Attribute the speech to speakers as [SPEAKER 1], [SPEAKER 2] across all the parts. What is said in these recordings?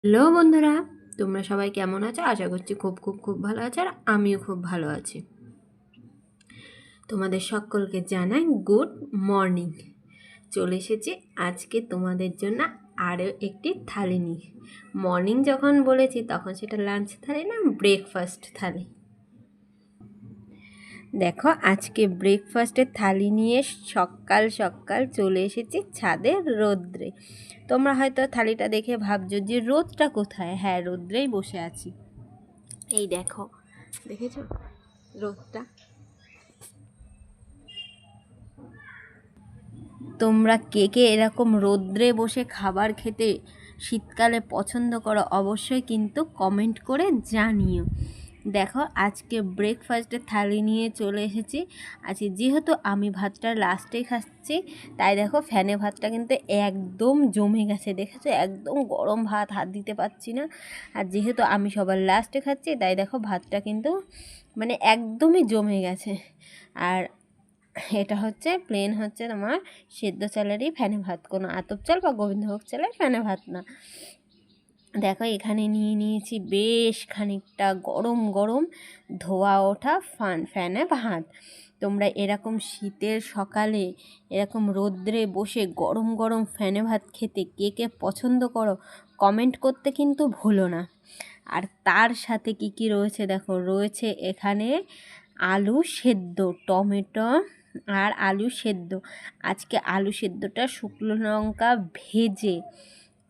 [SPEAKER 1] Hello বন্ধুরা, তোমরা সবাই কেমন আছো? আশা করছি খুব খুব খুব ভালো আছো, আর আমিও খুব ভালো আছি। তোমাদের সকলকে জানাই গুড মর্নিং। চলে এসেছি আজকে তোমাদের জন্য আরও একটি থালি নিয়ে। মর্নিং যখন বলেছি তখন সেটা লাঞ্চ থালি না, ব্রেকফাস্ট থালি। দেখো, আজকে ব্রেকফাস্টের থালি নিয়ে সকাল সকাল চলে এসেছি ছাদে রোদ্রে। তোমরা হয়তো থালিটা দেখে ভাবছো যে রোদটা কোথায়। হ্যাঁ, রোদ্রেই বসে আছি। এই দেখো, দেখেছো রোদটা? তোমরা কে কে এরকম রোদ্রে বসে খাবার খেতে শীতকালে পছন্দ করো অবশ্যই কিন্তু কমেন্ট করে জানিও। দেখো, আজকে ব্রেকফাস্টের থালি নিয়ে চলে এসেছি। আজকে যেহেতু আমি ভাতটা লাস্টে খাচ্ছি, তাই দেখো ফ্যানে ভাতটা কিন্তু একদম জমে গেছে। দেখেছো, একদম গরম ভাত, হাত দিতে পারছি না। আর যেহেতু আমি সবার লাস্টে খাচ্ছি, তাই দেখো ভাতটা কিন্তু মানে একদমই জমে গেছে। আর এটা হচ্ছে প্লেন, হচ্ছে তোমার সেদ্ধ চালেরই ফ্যানে ভাত, কোনো আতপ চাল বা গোবিন্দভোগ চালের ফ্যানে ভাত না। দেখো, এখানে নিয়ে নিয়েছি বেশ খানিকটা গরম গরম ধোয়া ওঠা ফ্যানে ভাত। তোমরা এরকম শীতের সকালে এরকম রোদ্রে বসে গরম গরম ফ্যানে ভাত খেতে কে কে পছন্দ করো কমেন্ট করতে কিন্তু ভুলো না। আর তার সাথে কি কি রয়েছে দেখো, রয়েছে এখানে আলু সেদ্ধ, টমেটো আর আলু সেদ্ধ। আজকে আলু সেদ্ধটা শুকনো লঙ্কা ভেজে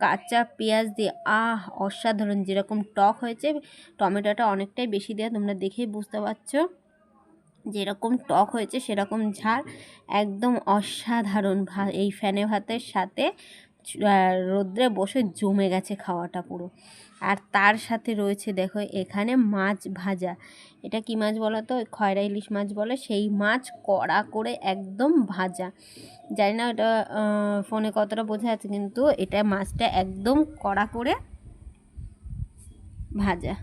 [SPEAKER 1] কাঁচা পেঁয়াজ দিয়ে অসাধারণ, যেরকম টক হয়েছে, টমেটোটা অনেকটাই বেশি দেওয়া, তোমরা দেখেই বুঝতে পারছো যেরকম টক হয়েছে সেরকম ঝাল, একদম অসাধারণ। এই ফ্যানে ভাতের সাথে রোদ্রে বসে জমে গেছে খাওয়াটা পুরো। আর তার সাথে রয়েছে দেখো এখানে মাছ ভাজা। এটা কি মাছ বলো তো? খয়রা ইলিশ মাছ বলে, সেই মাছ কড়া করে একদম ভাজা। জানি না এটা ফোনে কতটা বোঝা যাচ্ছে, কিন্তু এটা মাছটা একদম কড়া করে ভাজা।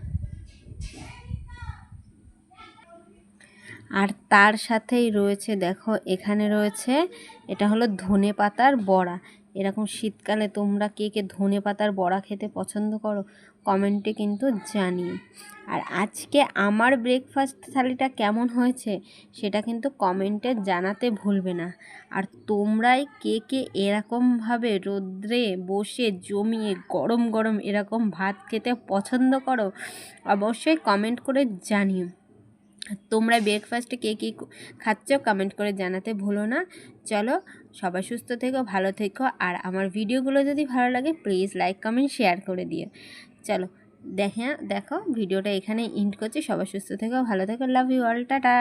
[SPEAKER 1] আর তার সাথেই রয়েছে দেখো, এখানে রয়েছে, এটা হলো ধনে পাতার বড়া। এরকম শীতকালে তোমরা কে কে ধনে পাতার বড়া খেতে পছন্দ করো কমেন্টে কিন্তু জানিও। আর আজকে আমার ব্রেকফাস্ট থালিটা কেমন হয়েছে সেটা কিন্তু কমেন্টে জানাতে ভুলবে না। আর তোমরাই কে কে এরকমভাবে রোদ্রে বসে জমিয়ে গরম গরম এরকম ভাত খেতে পছন্দ করো অবশ্যই কমেন্ট করে জানিও। তোমরা ব্রেকফাস্টে কে কী খাচ্ছ কমেন্ট করে জানাতে ভুলো না। চলো, সবাই সুস্থ থেকো, ভালো থেকো। আর আমার ভিডিওগুলো যদি ভালো লাগে প্লিজ লাইক কমেন্ট শেয়ার করে দিও। চলো, দেখো ভিডিওটা এখানে এন্ড করছি। সবাই সুস্থ থেকো, ভালো থেকো, লাভ ইউ অল, টাটা।